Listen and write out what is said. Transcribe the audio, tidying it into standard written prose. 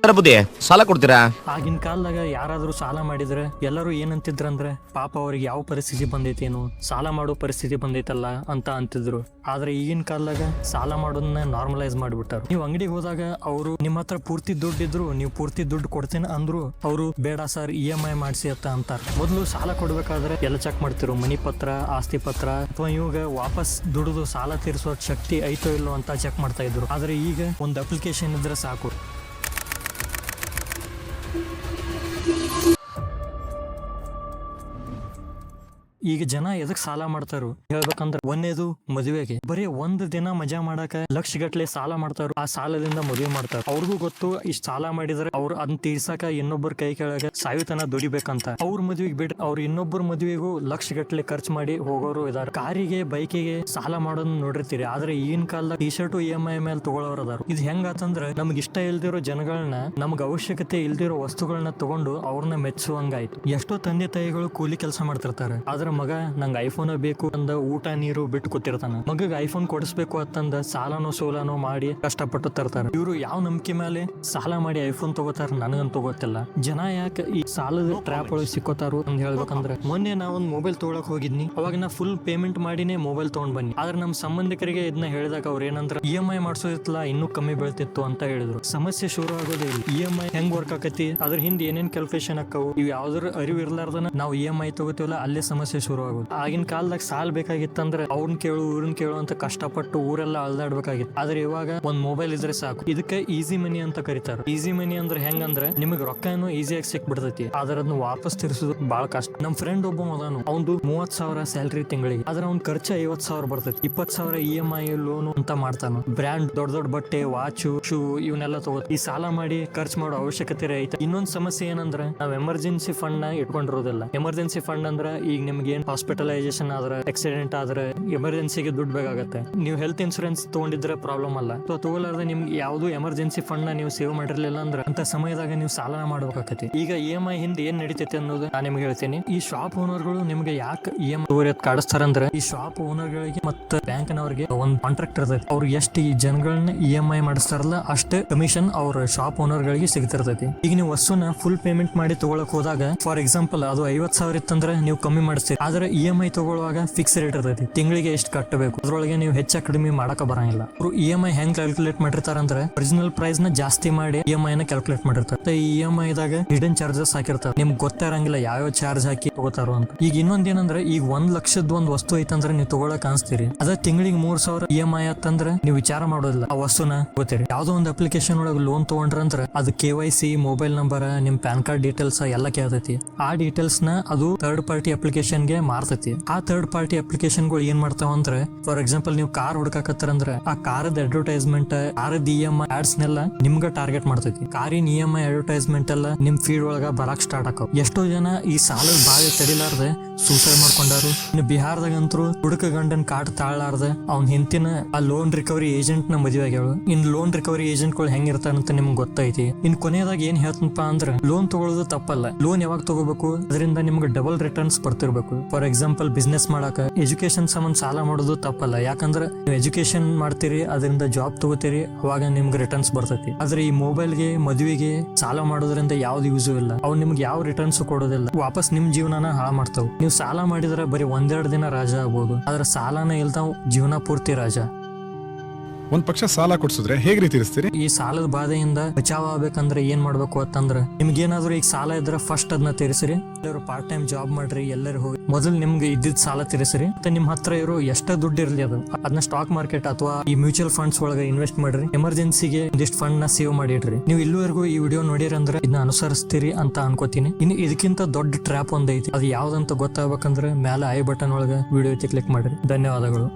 ಬುದ್ಧಿ ಸಾಲ ಕೊಡ್ತೀರಾ? ಆಗಿನ ಕಾಲದಾಗ ಯಾರಾದ್ರೂ ಸಾಲ ಮಾಡಿದ್ರೆ ಎಲ್ಲರೂ ಏನಂತಿದ್ರಂದ್ರೆ ಪಾಪ ಅವ್ರಿಗೆ ಯಾವ ಪರಿಸ್ಥಿತಿ ಬಂದೈತೇನು, ಸಾಲ ಮಾಡೋ ಪರಿಸ್ಥಿತಿ ಬಂದೈತಲ್ಲ ಅಂತ ಅಂತಿದ್ರು. ಆದ್ರೆ ಈಗಿನ ಕಾಲದಾಗ ಸಾಲ ಮಾಡೋದನ್ನ ನಾರ್ಮಲೈಸ್ ಮಾಡ್ಬಿಟ್ಟಾರ. ನೀವು ಅಂಗಡಿಗೆ ಹೋದಾಗ ಅವರು ನಿಮ್ಮ ಹತ್ರ ಪೂರ್ತಿ ದುಡ್ಡು ಇದ್ರು ನೀವು ಪೂರ್ತಿ ದುಡ್ಡು ಕೊಡ್ತೇನೆ ಅಂದ್ರು ಅವರು ಬೇಡ ಸರ್ EMI ಮಾಡಿಸಿ ಅಂತ ಅಂತಾರ. ಮೊದಲು ಸಾಲ ಕೊಡ್ಬೇಕಾದ್ರೆ ಎಲ್ಲ ಚೆಕ್ ಮಾಡ್ತಿರು, ಮನಿ ಪತ್ರ, ಆಸ್ತಿ ಪತ್ರ ಅಥವಾ ಇವಾಗ ವಾಪಸ್ ದುಡಿದು ಸಾಲ ತೀರಿಸೋ ಶಕ್ತಿ ಐತೋ ಇಲ್ಲೋ ಅಂತ ಚೆಕ್ ಮಾಡ್ತಾ ಇದ್ರು. ಆದ್ರೆ ಈಗ ಒಂದು ಅಪ್ಲಿಕೇಶನ್ ಇದ್ರೆ ಸಾಕು. ಈಗ ಜನ ಎದಕ್ ಸಾಲ ಮಾಡ್ತಾರು ಹೇಳ್ಬೇಕಂದ್ರ, ಒಂದೇದು ಮದುವೆಗೆ ಬರೀ ಒಂದ್ ದಿನ ಮಜಾ ಮಾಡಾಕ ಲಕ್ಷಗಟ್ಲೆ ಸಾಲ ಮಾಡ್ತಾರು. ಆ ಸಾಲದಿಂದ ಮದುವೆ ಮಾಡ್ತಾರ. ಅವ್ರಿಗೂ ಗೊತ್ತು ಇಷ್ಟ ಸಾಲ ಮಾಡಿದ್ರೆ ಅವ್ರು ಅದನ್ನ ತೀರ್ಸಾಕ ಇನ್ನೊಬ್ಬರ ಕೈ ಕೆಳಗ ಸಾಯುತನ ದುಡಿಬೇಕಂತ. ಅವ್ರ ಮದುವೆಗೆ ಬಿಡ್ ಅವ್ರು ಇನ್ನೊಬ್ಬರ ಮದುವೆಗೂ ಲಕ್ಷಗಟ್ಲೆ ಖರ್ಚು ಮಾಡಿ ಹೋಗೋರು ಇದಾರೆ. ಕಾರಿಗೆ ಬೈಕಿಗೆ ಸಾಲ ಮಾಡೋದನ್ನ ನೋಡಿರ್ತೀರಿ. ಆದ್ರೆ ಈಗಿನ ಕಾಲದಾಗ ಟಿ ಶರ್ಟ್ EMI ಮೇಲೆ ತಗೊಳ್ಳೋರು ಅದಾರ. ಇದು ಹೆಂಗಾತಂದ್ರ ನಮ್ಗೆ ಇಷ್ಟ ಇಲ್ದಿರೋ ಜನಗಳನ್ನ, ನಮ್ಗೆ ಅವಶ್ಯಕತೆ ಇಲ್ದಿರೋ ವಸ್ತುಗಳನ್ನ ತಗೊಂಡು ಅವ್ರನ್ನ ಮೆಚ್ಚುವಂಗಾಯ್ತು. ಎಷ್ಟೋ ತಂದೆ ತಾಯಿಗಳು ಕೂಲಿ ಕೆಲಸ ಮಾಡ್ತಿರ್ತಾರೆ. ಆದ್ರೆ ಮಗ ನಂಗೆ ಐಫೋನ್ ಬೇಕು ಅಂದ ಊಟ ನೀರು ಬಿಟ್ಟು ಕೂತಿರ್ತಾನ. ಮಗಗ್ ಐಫೋನ್ ಕೊಡಿಸ್ಬೇಕು ಅಂತಂದ ಸಾಲನೋ ಸೋಲನೋ ಮಾಡಿ ಕಷ್ಟಪಟ್ಟು ತರ್ತಾರ. ಇವ್ರು ಯಾವ ನಂಬಿಕೆ ಮೇಲೆ ಸಾಲ ಮಾಡಿ ಐಫೋನ್ ತಗೋತಾರ ನನಗಂತೂ ಗೊತ್ತಿಲ್ಲ. ಜನ ಯಾಕೆ ಈ ಸಾಲದ ಟ್ರ್ಯಾಪ್ ಒಳಗೆ ಸಿಕ್ಕೋತಾರು ಅಂತ ಹೇಳ್ಬೇಕಂದ್ರೆ, ಮೊನ್ನೆ ನಾ ಒಂದ್ ಮೊಬೈಲ್ ತಗೊಳಕ್ ಹೋಗಿದ್ನಿ. ಅವಾಗ ನಾ ಫುಲ್ ಪೇಮೆಂಟ್ ಮಾಡಿನೇ ಮೊಬೈಲ್ ತಗೊಂಡ್ ಬನ್ನಿ. ಆದ್ರೆ ನಮ್ ಸಂಬಂಧಿಕರಿಗೆ ಇದನ್ನ ಹೇಳಿದಾಗ ಅವ್ರ ಏನಂದ್ರ EMI ಮಾಡ್ಸೋದಿತ್ತಲ್ಲ ಇನ್ನೂ ಕಮ್ಮಿ ಬೀಳ್ತಿತ್ತು ಅಂತ ಹೇಳಿದ್ರು. ಸಮಸ್ಯೆ ಶುರು ಆಗೋದೇ ಇಲ್ಲ. EMI ಹೆಂಗ್ ವರ್ಕ್ ಆಕತಿ, ಅದ್ರ ಹಿಂದೆ ಏನೇನ್ ಕ್ಯಾಲ್ಕುಲೇಷನ್ ಆಕ್ಕವು, ಇವ್ ಯಾವ್ದ್ರ ಅರಿವು ಇರ್ಲಾರ್ದನ ನಾವು EMI ತಗೋತೀವಲ್ಲ ಅಲ್ಲೇ ಸಮಸ್ಯೆ ಶುರು ಆಗೋದು. ಆಗಿನ ಕಾಲದಾಗ ಸಾಲ ಬೇಕಾಗಿತ್ತಂದ್ರೆ ಅವ್ರನ್ನ ಕೇಳು ಇವ್ರನ್ನ ಕೇಳು ಅಂತ ಕಷ್ಟಪಟ್ಟು ಊರೆಲ್ಲ ಅಲ್ದಾಡ್ಬೇಕಾಗಿತ್ತು. ಆದ್ರೆ ಇವಾಗ ಒಂದ್ ಮೊಬೈಲ್ ಇದ್ರೆ ಸಾಕು. ಇದಕ್ಕೆ ಈಸಿ ಮನಿ ಅಂತ ಕರೀತಾರೆ. ಈಸಿ ಮನಿ ಅಂದ್ರೆ ಹೆಂಗಂದ್ರೆ ನಿಮಗೆ ರೊಕ್ಕನು ಈಸಿಯಾಗಿ ಸಿಕ್ಬಿಡ್ತೈತಿ, ಆದ್ರೆ ಅದನ್ನ ವಾಪಸ್ ತಿರ್ಸೋದು ಬಹಳ ಕಷ್ಟ. ನಮ್ ಫ್ರೆಂಡ್ ಒಬ್ಬ ಮದಾನು, ಅವ್ನು 30,000 ಸ್ಯಾಲ್ರಿ ತಿಂಗಳಿಗೆ, ಆದ್ರೆ ಅವ್ನ ಖರ್ಚು 50,000 ಬರ್ತೈತಿ. 20,000 EMI ಲೋನು ಅಂತ ಮಾಡ್ತಾನ. ಬ್ರ್ಯಾಂಡ್ ದೊಡ್ಡ ದೊಡ್ಡ ಬಟ್ಟೆ, ವಾಚು, ಶೂ ಇವನ್ನೆಲ್ಲ ತಗೋ. ಈ ಸಾಲ ಮಾಡಿ ಖರ್ಚು ಮಾಡೋ ಅವಶ್ಯಕತೆ ಐತೆ. ಇನ್ನೊಂದ್ ಸಮಸ್ಯೆ ಏನಂದ್ರೆ ನಾವ್ ಎಮರ್ಜೆನ್ಸಿ ಫಂಡ್ ನ ಇಟ್ಕೊಂಡಿರೋದಿಲ್ಲ. ಎಮರ್ಜೆನ್ಸಿ ಫಂಡ್ ಅಂದ್ರೆ ಈಗ ನಿಮ್ಗೆ ಏನ್ ಹಾಸ್ಪಿಟಲೈಸೇಷನ್ ಆದ್ರೆ, ಆಕ್ಸಿಡೆಂಟ್ ಆದ್ರೆ ಎಮರ್ಜೆನ್ಸಿಗೆ ದುಡ್ಡು ಬೇಕಾಗತ್ತೆ. ನೀವು ಹೆಲ್ತ್ ಇನ್ಸೂರೆನ್ಸ್ ತಗೊಂಡಿದ್ರೆ ಪ್ರಾಬ್ಲಮ್ ಅಲ್ಲ. ತಗೊಳ್ಳಾರ್ದೆ ನಿಮ್ಗೆ ಯಾವ್ದು ಎಮರ್ಜೆನ್ಸಿ ಫಂಡ್ ನ ನೀವು ಸೇವ್ ಮಾಡಿರ್ಲಿಲ್ಲ ಅಂದ್ರೆ ಅಂತ ಸಮಯದಾಗ ನೀವು ಸಾಲ ಮಾಡ್ಬೇಕಾಗತ್ತೆ. ಈಗ EMI ಹಿಂದೆ ಏನ್ ನಡೀತೈತೆ ಅನ್ನೋದು ನಾನು ನಿಮ್ಗೆ ಹೇಳ್ತೀನಿ. ಈ ಶಾಪ್ ಓನರ್ಗಳು ನಿಮ್ಗೆ ಯಾಕೆ EMI ಕಾಡಿಸ್ತಾರಂದ್ರೆ, ಈ ಶಾಪ್ ಓನರ್ ಗಳಿಗೆ ಮತ್ತೆ ಬ್ಯಾಂಕ್ ನವರಿಗೆ ಒಂದು ಕಾಂಟ್ರಾಕ್ಟ್ ಇರ್ತೈತಿ. ಅವ್ರು ಎಷ್ಟು ಈ ಜನಗಳನ್ನ EMI ಮಾಡಿಸ್ತಾರಲ್ಲ ಅಷ್ಟು ಕಮಿಷನ್ ಅವ್ರ ಶಾಪ್ ಓನರ್ ಗಳಿಗೆ ಸಿಗ್ತಿರ್ತೈತಿ. ಈಗ ನೀವು ವಸ್ತುನ ಫುಲ್ ಪೇಮೆಂಟ್ ಮಾಡಿ ತಗೊಳಕ್ ಹೋದಾಗ, ಫಾರ್ ಎಕ್ಸಾಂಪಲ್ ಅದು 50,000 ಇತ್ತಂದ್ರೆ ನೀವು ಕಮ್ಮಿ ಮಾಡಿಸ್ತೀರಿ. ಆದ್ರೆ EMI ತಗೊಳ್ಳುವಾಗ ಫಿಕ್ಸ್ ರೇಟ್ ಇರ್ತೈತಿ. ತಿಂಗಳಿಗೆ ಎಷ್ಟು ಕಟ್ಟಬೇಕು, ಅದ್ರೊಳಗೆ ನೀವು ಹೆಚ್ಚ ಕಡಿಮೆ ಮಾಡಕ ಬರಂಗಿಲ್ಲ. ಅವರು EMI ಹೆಂಗ್ ಕ್ಯಾಲ್ಕುಲೇಟ್ ಮಾಡಿರ್ತಾರ ಅಂದ್ರೆ, ಒರಿಜಿನಲ್ ಪ್ರೈಸ್ ನ ಜಾಸ್ತಿ ಮಾಡಿ EMI ನ ಕ್ಯಾಲ್ಕುಲೇಟ್ ಮಾಡಿರ್ತಾರೆ. ಈ EMI ದಾಗ ಹಿಡನ್ ಚಾರ್ಜಸ್ ಹಾಕಿರ್ತಾರೆ. ನಿಮ್ಗೆ ಗೊತ್ತಿರಂಗಿಲ್ಲ ಯಾವ ಚಾರ್ಜ್ ಹಾಕಿ ತಗೋತಾರೋ ಅಂತ. ಈಗ ಇನ್ನೊಂದ್ ಏನಂದ್ರೆ, ಈಗ 1,00,000 ಒಂದ್ ವಸ್ತು ಐತಂದ್ರೆ ನೀವು ತಗೊಳಕ್ ಅನ್ಸ್ತೀರಿ. ಅದ ತಿಂಗಳಿಗೆ 3,000 EMI ಆತಂದ್ರೆ ನೀವು ವಿಚಾರ ಮಾಡೋದಿಲ್ಲ, ಆ ವಸ್ತುನ ಗೊತ್ತೀರಿ. ಯಾವ್ದೋ ಒಂದು ಅಪ್ಲಿಕೇಶನ್ ಒಳಗೆ ಲೋನ್ ತಗೊಂಡ್ರಂದ್ರೆ ಅದು KYC, ಮೊಬೈಲ್ ನಂಬರ್, ನಿಮ್ ಪ್ಯಾನ್ ಕಾರ್ಡ್ ಡೀಟೇಲ್ಸ್ ಎಲ್ಲ ಕೇಳ್ತೈತಿ. ಆ ಡೀಟೇಲ್ಸ್ ನ ಅದು ಥರ್ಡ್ ಪಾರ್ಟಿ ಅಪ್ಲಿಕೇಶನ್ ಗೆ ಮಾರ್ತೈತಿ. ಆ ಥರ್ಡ್ ಪಾರ್ಟಿ ಅಪ್ಲಿಕೇಶನ್ ಗಳು ಏನ್ ಮಾಡ್ತಾವ ಅಂದ್ರೆ, ಫಾರ್ ಎಕ್ಸಾಂಪಲ್ ನೀವು ಕಾರ್ ಹುಡ್ಕಾಕತ್ತಾರಂದ್ರೆ ಆ ಕಾರದ ಅಡ್ವರ್ಟೈಸ್ಮೆಂಟ್, ಕಾರದ EMI ಆಡ್ಸ್ ನೆಲ್ಲ ನಿಮ್ಗ ಟಾರ್ಗೆಟ್ ಮಾಡ್ತೈತಿ. ಕಾರಿನ EMI ಅಡ್ವರ್ಟೈಸ್ಮೆಂಟ್ ಎಲ್ಲ ನಿಮ್ ಫೀಡ್ ಒಳಗ ಬರಾಕ್ ಸ್ಟಾರ್ಟ್ ಆಕವ್. ಎಷ್ಟೋ ಜನ ಈ ಸಾಲದ ಬಾಧೆ ತಡಿಲಾರ್ದೆ ಸೂಸೈಡ್ ಮಾಡ್ಕೊಂಡಾರು. ಇನ್ನು ಬಿಹಾರದಾಗಂತೂ ಹುಡುಕ ಗಂಡನ್ ಕಾಟ್ ತಾಳಾರ್ದೆ ಅವ್ನ ಹಿಂತಿನ ಆ ಲೋನ್ ರಿಕವರಿ ಏಜೆಂಟ್ ನ ಮದುವೆ ಆಗ್ಯಾಳು. ಇನ್ ಲೋನ್ ರಿಕವರಿ ಏಜೆಂಟ್ ಗಳು ಹೆಂಗಿರ್ತಾರಂತ ನಿಮ್ಗೆ ಗೊತ್ತೈತಿ. ಇನ್ ಕೊನೆಯದಾಗ ಏನ್ ಹೇಳ್ತನಪ್ಪ ಅಂದ್ರೆ, ಲೋನ್ ತಗೊಳ್ಳೋದು ತಪ್ಪಲ್ಲ. ಲೋನ್ ಯಾವಾಗ ತಗೋಬೇಕು, ಅದರಿಂದ ನಿಮ್ಗೆ ಡಬಲ್ ರಿಟರ್ನ್ಸ್ ಬರ್ತಿರ್ಬೇಕು. ಫಾರ್ ಎಕ್ಸಾಂಪಲ್ ಬಿಸ್ನೆಸ್ ಮಾಡಾಕ, ಎಜುಕೇಶನ್ ಸಂಬಂಧ ಸಾಲ ಮಾಡೋದು ತಪ್ಪಲ್ಲ. ಯಾಕಂದ್ರೆ ನೀವು ಎಜುಕೇಶನ್ ಮಾಡ್ತೀರಿ, ಅದರಿಂದ ಜಾಬ್ ತಗೋತೀರಿ, ಅವಾಗ ನಿಮ್ಗೆ ರಿಟರ್ನ್ಸ್ ಬರ್ತೈತಿ. ಆದ್ರೆ ಈ ಮೊಬೈಲ್ಗೆ, ಮದುವೆಗೆ ಸಾಲ ಮಾಡೋದ್ರಿಂದ ಯಾವ್ದು ಯೂಸು ಇಲ್ಲ. ಅವ್ ನಿಮ್ಗೆ ಯಾವ ರಿಟರ್ನ್ಸ್ ಕೊಡೋದಿಲ್ಲ. ವಾಪಸ್ ನಿಮ್ ಜೀವನನ ಹಾಳು ಮಾಡ್ತಾವ್. ನೀವು ಸಾಲ ಮಾಡಿದ್ರೆ ಬರೀ 1-2 ದಿನ ರಾಜ ಆಗ್ಬೋದು, ಆದ್ರೆ ಸಾಲನ ಇಲ್ತಾವ್ ಜೀವನ ಪೂರ್ತಿ ರಾಜ. ಒಂದ್ ಪಕ್ಷ ಸಾಲ ಕೊಡ್ಸಿದ್ರೆ ಹೇಗ್ ರೀತಿ ತೀರಿಸ್ತೀರಿ? ಈ ಸಾಲದ ಬಾಧೆಯಿಂದ ಬಚಾವ್ ಆಗ್ಬೇಕಂದ್ರೆ ಏನ್ ಮಾಡ್ಬೇಕು ಅಂತಂದ್ರೆ, ನಿಮ್ಗೇನಾದ್ರು ಈಗ ಸಾಲ ಇದ್ರೆ ಫಸ್ಟ್ ಅದನ್ನ ತೀರಿಸ್ರಿ. ಎಲ್ಲರೂ ಪಾರ್ಟ್ ಟೈಮ್ ಜಾಬ್ ಮಾಡ್ರಿ, ಎಲ್ಲರೂ ಹೋಗಿ ಮೊದಲು ನಿಮ್ಗೆ ಇದ್ದಿದ್ ಸಾಲ ತೀರಿಸ್ರಿ. ಮತ್ತೆ ನಿಮ್ ಹತ್ರ ಇರೋ ಎಷ್ಟೇ ದುಡ್ಡು ಇರ್ಲಿ ಅದನ್ನ ಸ್ಟಾಕ್ ಮಾರ್ಕೆಟ್ ಅಥವಾ ಈ ಮ್ಯೂಚುವಲ್ ಫಂಡ್ಸ್ ಒಳಗೆ ಇನ್ವೆಸ್ಟ್ ಮಾಡ್ರಿ. ಎಮರ್ಜೆನ್ಸಿಗೆ ಒಂದಿಷ್ಟು ಫಂಡ್ ನ ಸೇವ್ ಮಾಡಿಡ್ರಿ. ನೀವು ಇಲ್ಲಿವರೆಗೂ ಈ ವಿಡಿಯೋ ನೋಡಿರಂದ್ರೆ ಇದನ್ನ ಅನುಸರಿಸ್ತೀರಿ ಅಂತ ಅನ್ಕೋತೀನಿ. ಇನ್ನು ಇದಕ್ಕಿಂತ ದೊಡ್ಡ ಟ್ರ್ಯಾಪ್ ಒಂದೈತಿ. ಅದು ಯಾವ್ದಂತ ಗೊತ್ತಾಗ್ಬೇಕಂದ್ರೆ ಮೇಲೆ ಐ ಬಟನ್ ಒಳಗೆ ವಿಡಿಯೋ ಕ್ಲಿಕ್ ಮಾಡ್ರಿ. ಧನ್ಯವಾದಗಳು.